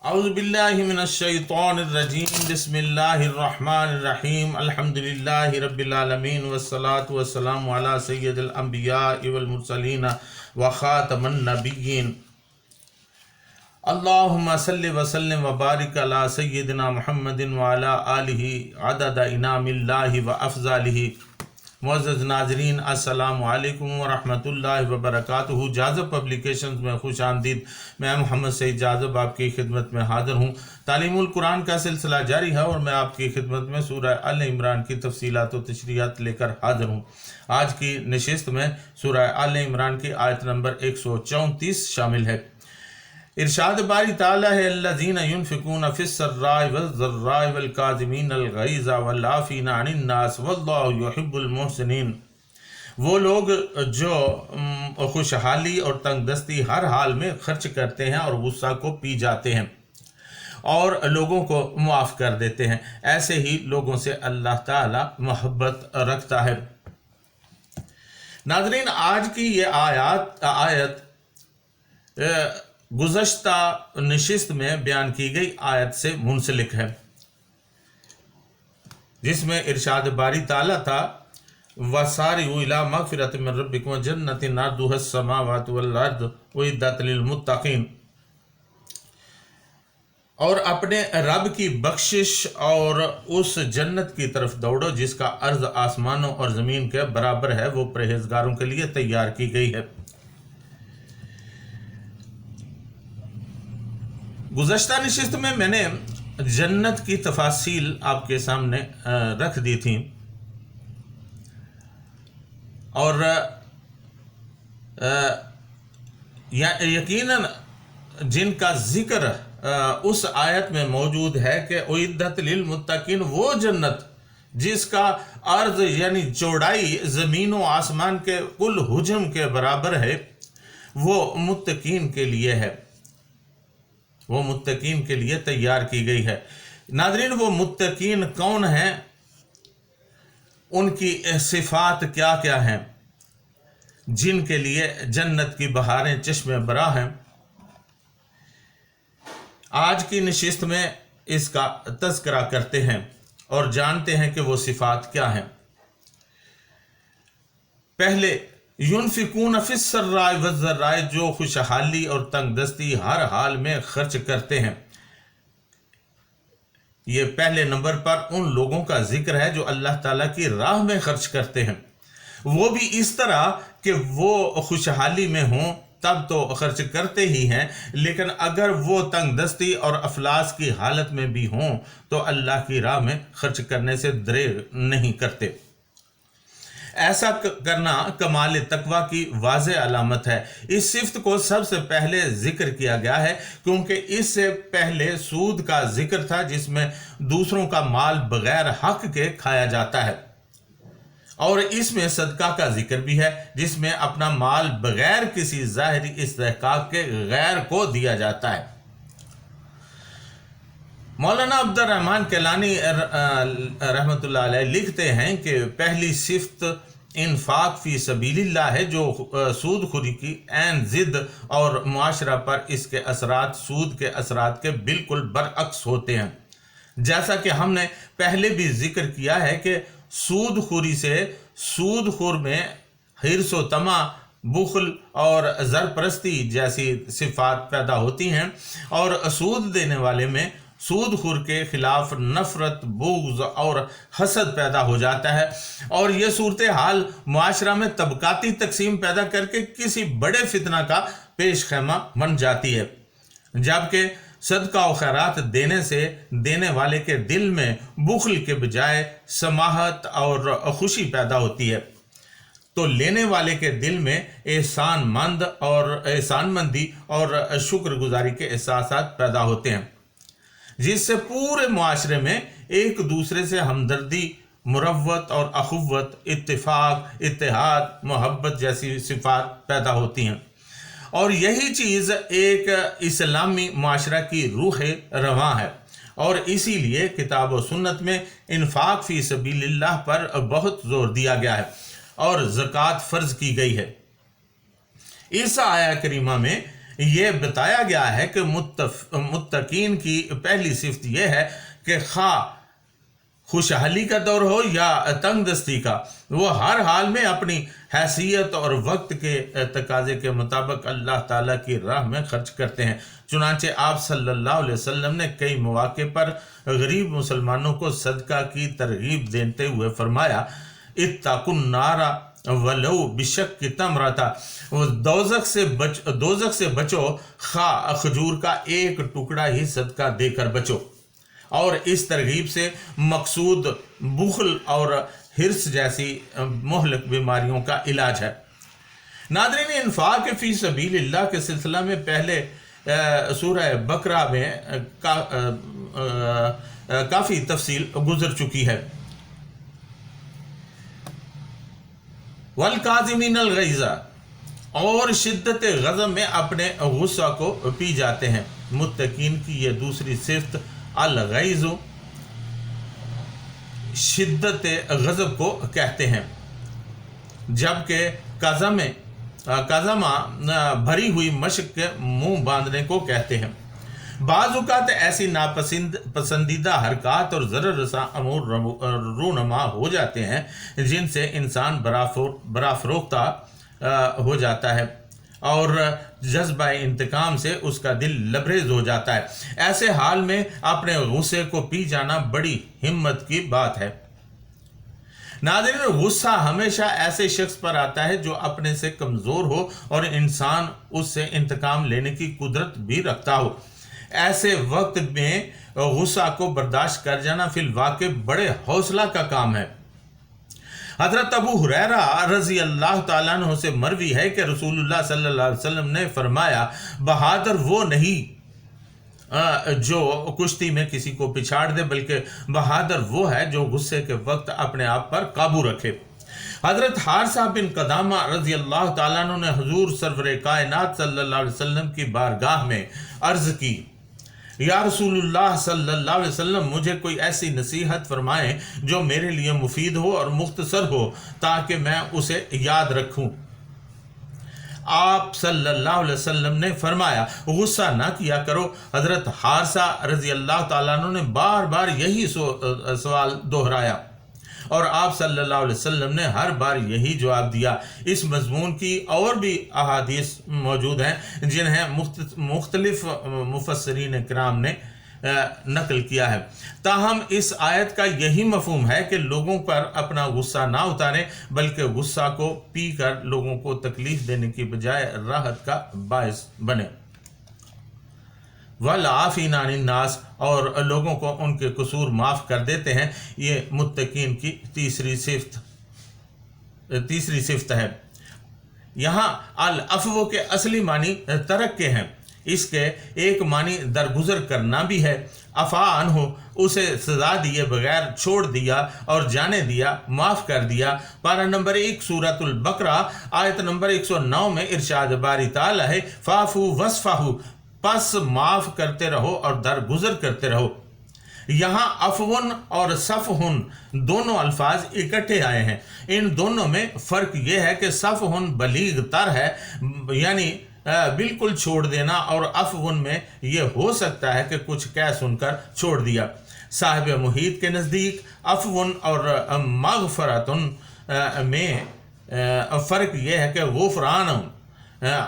اعوذ باللہ من الشیطان الرجیم بسم اللہ الرحمن الرحیم الحمدللہ رب العالمین والصلاة والسلام علی سید الانبیاء والمرسلین وخاتم النبیین اللہم صلی وسلم وبارک علی سیدنا محمد وعلی آلہ عدد انعام اللہ وافضالہ۔ معزز ناظرین السلام علیکم ورحمۃ اللہ وبرکاتہ۔ جاذب پبلیکیشنز میں خوش آمدید۔ میں محمد سعید جاذب آپ کی خدمت میں حاضر ہوں۔ تعلیم القرآن کا سلسلہ جاری ہے اور میں آپ کی خدمت میں سورہ آل عمران کی تفصیلات و تشریحات لے کر حاضر ہوں۔ آج کی نشست میں سورہ آل عمران کی آیت نمبر 134 شامل ہے۔ ارشاد باری تعالیٰ ہے الذین ينفقون فی السراء والضراء والکاظمین الغیظ والعافین عن الناس واللہ یحب المحسنین۔ وہ لوگ جو خوشحالی اور تنگ دستی ہر حال میں خرچ کرتے ہیں اور غصہ کو پی جاتے ہیں اور لوگوں کو معاف کر دیتے ہیں، ایسے ہی لوگوں سے اللہ تعالی محبت رکھتا ہے۔ ناظرین، آج کی یہ آیت گزشتہ نشست میں بیان کی گئی آیت سے منسلک ہے، جس میں ارشاد باری تعالیٰ تھا وَسَارِعُوا إِلَىٰ مَغْفِرَةٍ مِّن رَّبِّكُمْ وَجَنَّةٍ عَرْضُهَا السَّمَاوَاتُ وَالْأَرْضُ أُعِدَّتْ لِلْمُتَّقِينَ، اور اپنے رب کی بخشش اور اس جنت کی طرف دوڑو جس کا عرض آسمانوں اور زمین کے برابر ہے، وہ پرہیزگاروں کے لیے تیار کی گئی ہے۔ گزشتہ نشست میں میں نے جنت کی تفاصیل آپ کے سامنے رکھ دی تھی، اور یقیناً جن کا ذکر اس آیت میں موجود ہے کہ اعدت للمتقین، وہ جنت جس کا عرض یعنی چوڑائی زمین و آسمان کے کل حجم کے برابر ہے، وہ متقین کے لیے ہے، وہ متقین کے لیے تیار کی گئی ہے۔ ناظرین، وہ متقین کون ہیں؟ ان کی صفات کیا کیا ہیں جن کے لیے جنت کی بہاریں چشم برا ہیں؟ آج کی نشست میں اس کا تذکرہ کرتے ہیں اور جانتے ہیں کہ وہ صفات کیا ہیں۔ پہلے ينفقون فی السراء والضراء، جو خوشحالی اور تنگ دستی ہر حال میں خرچ کرتے ہیں۔ یہ پہلے نمبر پر ان لوگوں کا ذکر ہے جو اللہ تعالیٰ کی راہ میں خرچ کرتے ہیں، وہ بھی اس طرح کہ وہ خوشحالی میں ہوں تب تو خرچ کرتے ہی ہیں، لیکن اگر وہ تنگ دستی اور افلاس کی حالت میں بھی ہوں تو اللہ کی راہ میں خرچ کرنے سے دریغ نہیں کرتے۔ ایسا کرنا کمال تقویٰ کی واضح علامت ہے۔ اس صفت کو سب سے پہلے ذکر کیا گیا ہے کیونکہ اس سے پہلے سود کا ذکر تھا، جس میں دوسروں کا مال بغیر حق کے کھایا جاتا ہے، اور اس میں صدقہ کا ذکر بھی ہے جس میں اپنا مال بغیر کسی ظاہری استحقاق کے غیر کو دیا جاتا ہے۔ مولانا عبد الرحمن کیلانی رحمۃ اللہ علیہ لکھتے ہیں کہ پہلی صفت انفاق فی سبیل اللہ ہے، جو سود خوری کی عین ضد اور معاشرہ پر اس کے اثرات سود کے اثرات کے بالکل برعکس ہوتے ہیں۔ جیسا کہ ہم نے پہلے بھی ذکر کیا ہے کہ سود خوری سے سود خور میں حرص و طمع، بخل اور زرپرستی جیسی صفات پیدا ہوتی ہیں، اور سود دینے والے میں سود خور کے خلاف نفرت، بغض اور حسد پیدا ہو جاتا ہے، اور یہ صورتحال معاشرہ میں طبقاتی تقسیم پیدا کر کے کسی بڑے فتنہ کا پیش خیمہ بن جاتی ہے، جبکہ صدقہ و خیرات دینے سے دینے والے کے دل میں بخل کے بجائے سماحت اور خوشی پیدا ہوتی ہے، تو لینے والے کے دل میں احسان مندی اور شکر گزاری کے احساسات پیدا ہوتے ہیں، جس سے پورے معاشرے میں ایک دوسرے سے ہمدردی، مروت اور اخوت، اتفاق، اتحاد، محبت جیسی صفات پیدا ہوتی ہیں، اور یہی چیز ایک اسلامی معاشرہ کی روح رواں ہے، اور اسی لیے کتاب و سنت میں انفاق فی سبیل اللہ پر بہت زور دیا گیا ہے اور زکوٰۃ فرض کی گئی ہے۔ اس آیہ کریمہ میں یہ بتایا گیا ہے کہ متقین کی پہلی صفت یہ ہے کہ خواہ خوشحالی کا دور ہو یا تنگ دستی کا، وہ ہر حال میں اپنی حیثیت اور وقت کے تقاضے کے مطابق اللہ تعالیٰ کی راہ میں خرچ کرتے ہیں۔ چنانچہ آپ صلی اللہ علیہ وسلم نے کئی مواقع پر غریب مسلمانوں کو صدقہ کی ترغیب دیتے ہوئے فرمایا، اتقوا النار ولو بشق تمرۃ، دوزخ سے بچو خواہ کھجور کا ایک ٹکڑا ہی صدقہ دے کر بچو۔ اور اس ترغیب سے مقصود بخل اور حرص جیسی مہلک بیماریوں کا علاج ہے۔ ناظرین، انفاق فی سبیل اللہ کے سلسلہ میں پہلے سورہ بقرہ میں کافی تفصیل گزر چکی ہے۔ والکاظمین الغیظ، اور شدت غضب میں اپنے غصہ کو پی جاتے ہیں۔ متقین کی یہ دوسری صفت الغیظ شدت غضب کو کہتے ہیں، جبکہ کظمہ بھری ہوئی مشق کے منہ باندھنے کو کہتے ہیں۔ بعض اوقات ایسی پسندیدہ حرکات اور ضرر رساں امور رونما ہو جاتے ہیں جن سے انسان برافروختہ ہو جاتا ہے اور جذبہ انتقام سے اس کا دل لبریز ہو جاتا ہے۔ ایسے حال میں اپنے غصے کو پی جانا بڑی ہمت کی بات ہے۔ ناظرین، غصہ ہمیشہ ایسے شخص پر آتا ہے جو اپنے سے کمزور ہو اور انسان اس سے انتقام لینے کی قدرت بھی رکھتا ہو۔ ایسے وقت میں غصہ کو برداشت کر جانا فی الواقع بڑے حوصلہ کا کام ہے۔ حضرت ابو ہریرہ رضی اللہ تعالیٰ عنہ سے مروی ہے کہ رسول اللہ صلی اللہ علیہ وسلم نے فرمایا، بہادر وہ نہیں جو کشتی میں کسی کو پچھاڑ دے، بلکہ بہادر وہ ہے جو غصے کے وقت اپنے آپ پر قابو رکھے۔ حضرت حارثہ بن قدامہ رضی اللہ تعالیٰ عنہ نے حضور سرور کائنات صلی اللہ علیہ وسلم کی بارگاہ میں عرض کی، یا رسول اللہ صلی اللہ علیہ وسلم، مجھے کوئی ایسی نصیحت فرمائیں جو میرے لیے مفید ہو اور مختصر ہو تاکہ میں اسے یاد رکھوں۔ آپ صلی اللہ علیہ وسلم نے فرمایا، غصہ نہ کیا کرو۔ حضرت حارثہ رضی اللہ تعالیٰ عنہ نے بار بار یہی سوال دہرایا اور آپ صلی اللہ علیہ وسلم نے ہر بار یہی جواب دیا۔ اس مضمون کی اور بھی احادیث موجود ہیں جنہیں مختلف مفسرین کرام نے نقل کیا ہے۔ تاہم اس آیت کا یہی مفہوم ہے کہ لوگوں پر اپنا غصہ نہ اتاریں، بلکہ غصہ کو پی کر لوگوں کو تکلیف دینے کی بجائے راحت کا باعث بنے۔ والعافین عن الناس، اور لوگوں کو ان کے قصور معاف کر دیتے ہیں۔ یہ متقین کی تیسری صفت ہے۔ یہاں العفو کے اصلی معنی ترک کے ہیں۔ اس کے ایک معنی درگزر کرنا بھی ہے۔ عفا عنہ، اسے سزا دیے بغیر چھوڑ دیا اور جانے دیا، معاف کر دیا۔ پارہ نمبر 1 سورۃ البقرہ آیت نمبر 109 میں ارشاد باری تعالیٰ ہے، فاعفوا واصفحوا، پس معاف کرتے رہو اور درگزر کرتے رہو۔ یہاں عفون اور صفحن دونوں الفاظ اکٹھے آئے ہیں۔ ان دونوں میں فرق یہ ہے کہ صفحن بلیغ تر ہے، یعنی بالکل چھوڑ دینا، اور عفون میں یہ ہو سکتا ہے کہ کچھ کہہ سن کر چھوڑ دیا۔ صاحب محیط کے نزدیک عفون اور مغفرتن میں فرق یہ ہے کہ غفران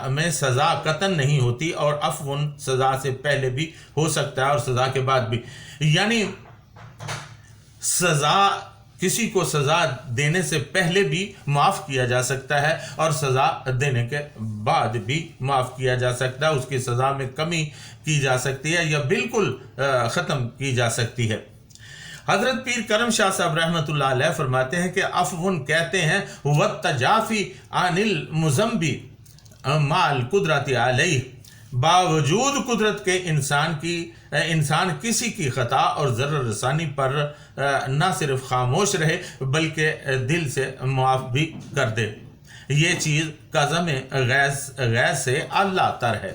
میں سزا قطعاً نہیں ہوتی اور عفو سزا سے پہلے بھی ہو سکتا ہے اور سزا کے بعد بھی، یعنی کسی کو سزا دینے سے پہلے بھی معاف کیا جا سکتا ہے اور سزا دینے کے بعد بھی معاف کیا جا سکتا ہے۔ اس کی سزا میں کمی کی جا سکتی ہے یا بالکل ختم کی جا سکتی ہے۔ حضرت پیر کرم شاہ صاحب رحمۃ اللہ علیہ فرماتے ہیں کہ عفون کہتے ہیں والتجافی عن المذنب مع القدرت علیہ، باوجود قدرت کے انسان کسی کی خطا اور ضرر رسانی پر نہ صرف خاموش رہے بلکہ دل سے معاف بھی کر دے۔ یہ چیز قزم غیظ سے اعلیٰ تر ہے۔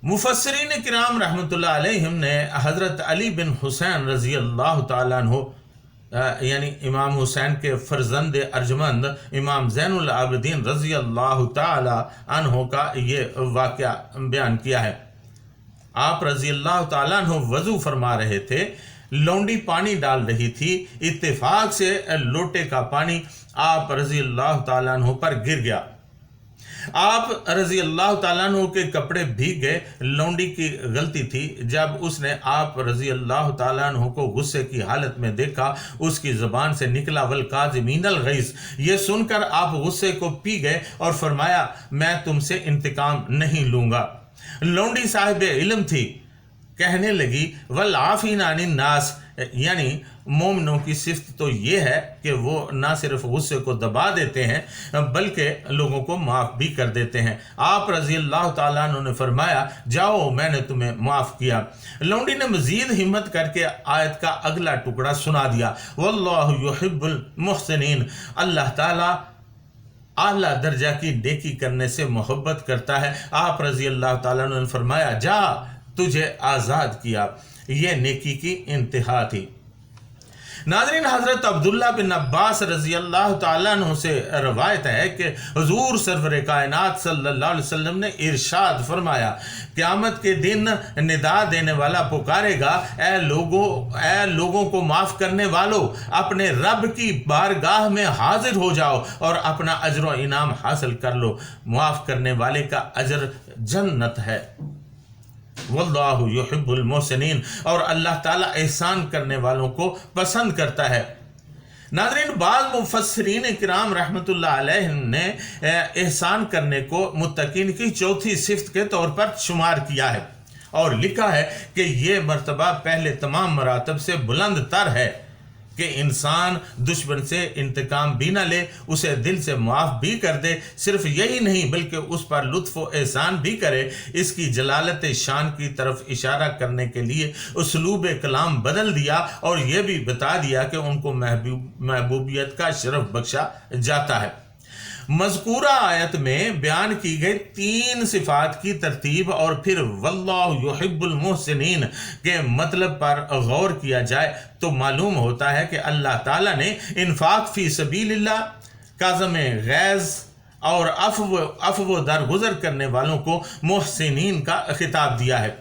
مفسرین کرام رحمۃ اللہ علیہم نے حضرت علی بن حسین رضی اللہ تعالیٰ عنہ یعنی امام حسین کے فرزند ارجمند امام زین العابدین رضی اللہ تعالی عنہ کا یہ واقعہ بیان کیا ہے۔ آپ رضی اللہ تعالیٰ عنہ وضو فرما رہے تھے، لونڈی پانی ڈال رہی تھی، اتفاق سے لوٹے کا پانی آپ رضی اللہ تعالیٰ عنہ پر گر گیا۔ آپ رضی اللہ تعالیٰ عنہ کے کپڑے بھیگ گئے۔ لونڈی کی غلطی تھی، جب اس نے آپ رضی اللہ تعالیٰ عنہ کو غصے کی حالت میں دیکھا، اس کی زبان سے نکلا والکاظمین الغیظ، یہ سن کر آپ غصے کو پی گئے اور فرمایا میں تم سے انتقام نہیں لوں گا۔ لونڈی صاحب علم تھی، کہنے لگی والعافین عن الناس، یعنی مومنوں کی صفت تو یہ ہے کہ وہ نہ صرف غصے کو دبا دیتے ہیں بلکہ لوگوں کو معاف بھی کر دیتے ہیں۔ آپ رضی اللہ تعالیٰ عنہ نے فرمایا جاؤ میں نے تمہیں معاف کیا۔ لونڈی نے مزید ہمت کر کے آیت کا اگلا ٹکڑا سنا دیا، واللہ یحب المحسنین، اللہ تعالیٰ اعلیٰ درجہ کی نیکی کرنے سے محبت کرتا ہے۔ آپ رضی اللہ تعالیٰ عنہ نے فرمایا جا تجھے آزاد کیا، یہ نیکی کی انتہا تھی۔ ناظرین، حضرت عبداللہ بن عباس رضی اللہ تعالیٰ عنہ سے روایت ہے کہ حضور سرور کائنات صلی اللہ علیہ وسلم نے ارشاد فرمایا قیامت کے دن ندا دینے والا پکارے گا اے لوگوں کو معاف کرنے والو، اپنے رب کی بارگاہ میں حاضر ہو جاؤ اور اپنا اجر و انعام حاصل کر لو۔ معاف کرنے والے کا اجر جنت ہے۔ واللہ یحب المحسنین، اور اللہ تعالیٰ احسان کرنے والوں کو پسند کرتا ہے۔ ناظرین، بعض مفسرین کرام رحمۃ اللہ علیہ نے احسان کرنے کو متقین کی چوتھی صفت کے طور پر شمار کیا ہے اور لکھا ہے کہ یہ مرتبہ پہلے تمام مراتب سے بلند تر ہے کہ انسان دشمن سے انتقام بھی نہ لے، اسے دل سے معاف بھی کر دے، صرف یہی نہیں بلکہ اس پر لطف و احسان بھی کرے۔ اس کی جلالت شان کی طرف اشارہ کرنے کے لیے اسلوب کلام بدل دیا اور یہ بھی بتا دیا کہ ان کو محبوبیت کا شرف بخشا جاتا ہے۔ مذکورہ آیت میں بیان کی گئی 3 صفات کی ترتیب اور پھر واللہ یحب المحسنین کے مطلب پر غور کیا جائے تو معلوم ہوتا ہے کہ اللہ تعالیٰ نے انفاق فی سبیل اللہ، کاظم غیظ اور عفو درگزر کرنے والوں کو محسنین کا خطاب دیا ہے۔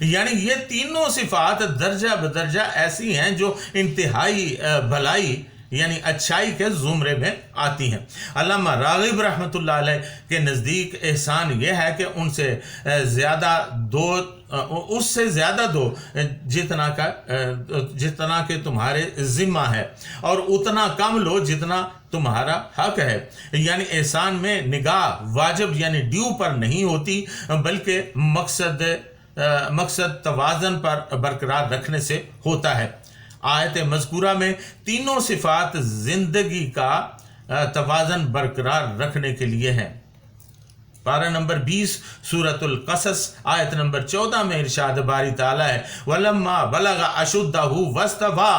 یعنی یہ تینوں صفات درجہ بدرجہ ایسی ہیں جو انتہائی بھلائی یعنی اچھائی کے زمرے میں آتی ہیں۔ علامہ راغب رحمۃ اللہ علیہ کے نزدیک احسان یہ ہے کہ اس سے زیادہ دو جتنا کہ تمہارے ذمہ ہے اور اتنا کم لو جتنا تمہارا حق ہے۔ یعنی احسان میں نگاہ واجب یعنی ڈیو پر نہیں ہوتی بلکہ مقصد توازن پر برقرار رکھنے سے ہوتا ہے۔ آیت مذکورہ میں تینوں صفات زندگی کا توازن برقرار رکھنے کے لیے ہیں۔ پارہ نمبر 20 سورۃ القصص آیت نمبر 14 میں ارشاد باری تعالیٰ ہے وَلَمَّا بَلَغَ أَشُدَّهُ وَاسْتَوَىٰ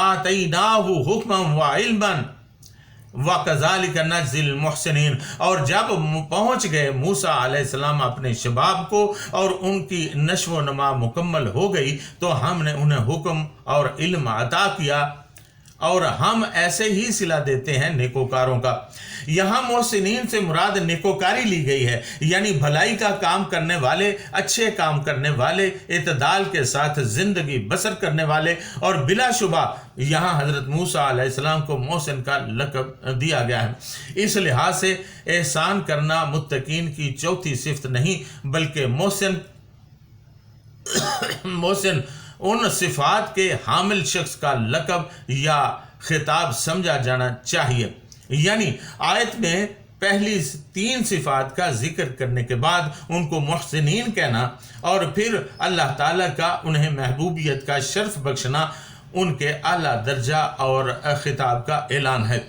آتَيْنَاهُ حُكْمًا وَعِلْمًا وَكَذَلِكَ نَجْزِي الْمُحْسِنِينَ، اور جب پہنچ گئے موسیٰ علیہ السلام اپنے شباب کو اور ان کی نشو و نما مکمل ہو گئی تو ہم نے انہیں حکم اور علم عطا کیا اور ہم ایسے ہی صلہ دیتے ہیں نیکوکاروں کا۔ یہاں محسنین سے مراد نیکوکاری لی گئی ہے، یعنی بھلائی کا کام کرنے والے، اچھے کام کرنے والے، اعتدال کے ساتھ زندگی بسر کرنے والے، اور بلا شبہ یہاں حضرت موسیٰ علیہ السلام کو محسن کا لقب دیا گیا ہے۔ اس لحاظ سے احسان کرنا متقین کی چوتھی صفت نہیں بلکہ محسن ان صفات کے حامل شخص کا لقب یا خطاب سمجھا جانا چاہیے۔ یعنی آیت میں پہلی 3 صفات کا ذکر کرنے کے بعد ان کو محسنین کہنا اور پھر اللہ تعالیٰ کا انہیں محبوبیت کا شرف بخشنا ان کے اعلیٰ درجہ اور خطاب کا اعلان ہے۔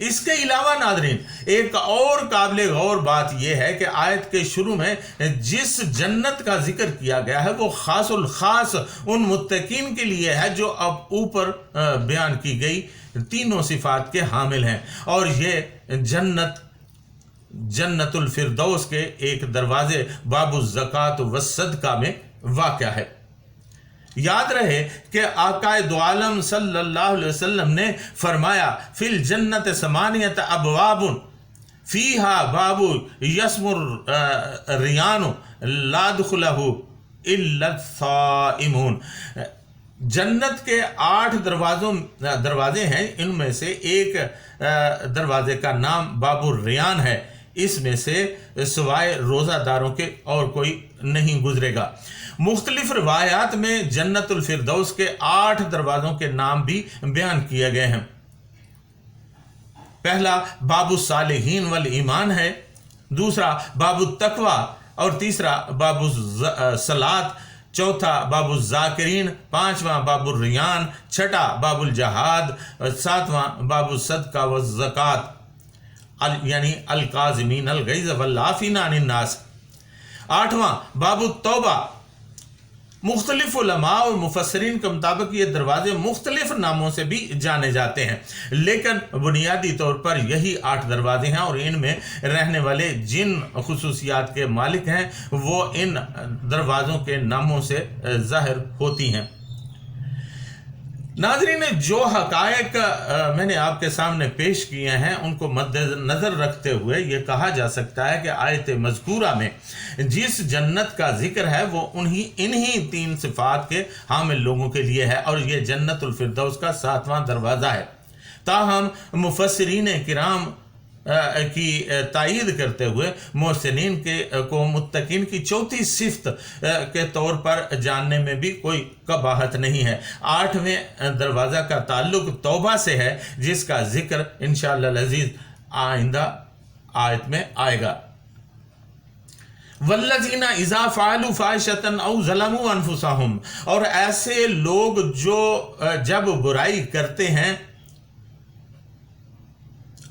اس کے علاوہ ناظرین ایک اور قابل غور بات یہ ہے کہ آیت کے شروع میں جس جنت کا ذکر کیا گیا ہے وہ خاص الخاص ان متقین کے لیے ہے جو اب اوپر بیان کی گئی تینوں صفات کے حامل ہیں، اور یہ جنت الفردوس کے ایک دروازے باب الزکوٰۃ والصدقہ میں واقع ہے۔ یاد رہے کہ آقائے دو عالم صلی اللہ علیہ وسلم نے فرمایا فی الجنت ثمانیت ابواب فیہا باب یسمر ریان لا دخلہ الا الصائمون، جنت کے 8 دروازے ہیں، ان میں سے ایک دروازے کا نام باب الریان ہے، اس میں سے سوائے روزہ داروں کے اور کوئی نہیں گزرے گا۔ مختلف روایات میں جنت الفردوس کے 8 دروازوں کے نام بھی بیان کیے گئے ہیں۔ پہلا باب الصالحین والایمان ہے، دوسرا باب التقوی، اور تیسرا باب الصلاۃ، چوتھا باب الذاکرین، پانچواں باب الریان، چھٹا باب الجہاد، ساتواں باب الصدقہ والزکوٰۃ یعنی القاظمین الغیظ والعافین عن الناس، آٹھواں باب التوبہ۔ مختلف علماء اور مفسرین کے مطابق یہ دروازے مختلف ناموں سے بھی جانے جاتے ہیں، لیکن بنیادی طور پر یہی 8 دروازے ہیں، اور ان میں رہنے والے جن خصوصیات کے مالک ہیں وہ ان دروازوں کے ناموں سے ظاہر ہوتی ہیں۔ ناظرین، جو حقائق میں نے آپ کے سامنے پیش کیے ہیں ان کو مد نظر رکھتے ہوئے یہ کہا جا سکتا ہے کہ آیت مذکورہ میں جس جنت کا ذکر ہے وہ انہی 3 صفات کے حامل لوگوں کے لیے ہے، اور یہ جنت الفردوس کا 7واں دروازہ ہے۔ تاہم مفسرین کرام کی تائید کرتے ہوئے محسنین کو متقین کی 4تھی صفت کے طور پر جاننے میں بھی کوئی قباحت نہیں ہے۔ 8ویں دروازہ کا تعلق توبہ سے ہے، جس کا ذکر انشاءاللہ العزیز آئندہ آیت میں آئے گا۔ والذین اذا فعلوا فاحشۃ او ظلموا انفسهم، اور ایسے لوگ جو جب برائی کرتے ہیں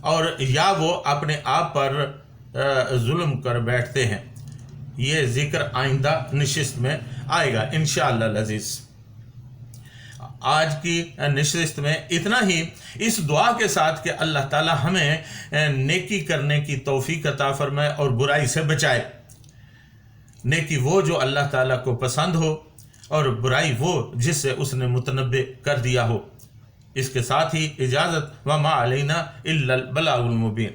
اور یا وہ اپنے آپ پر ظلم کر بیٹھتے ہیں، یہ ذکر آئندہ نشست میں آئے گا انشاءاللہ العزیز۔ آج کی نشست میں اتنا ہی، اس دعا کے ساتھ کہ اللہ تعالی ہمیں نیکی کرنے کی توفیق عطا فرمائے اور برائی سے بچائے۔ نیکی وہ جو اللہ تعالیٰ کو پسند ہو، اور برائی وہ جس سے اس نے متنبع کر دیا ہو۔ اس کے ساتھ ہی اجازت، وما علینا الا البلاغ المبین۔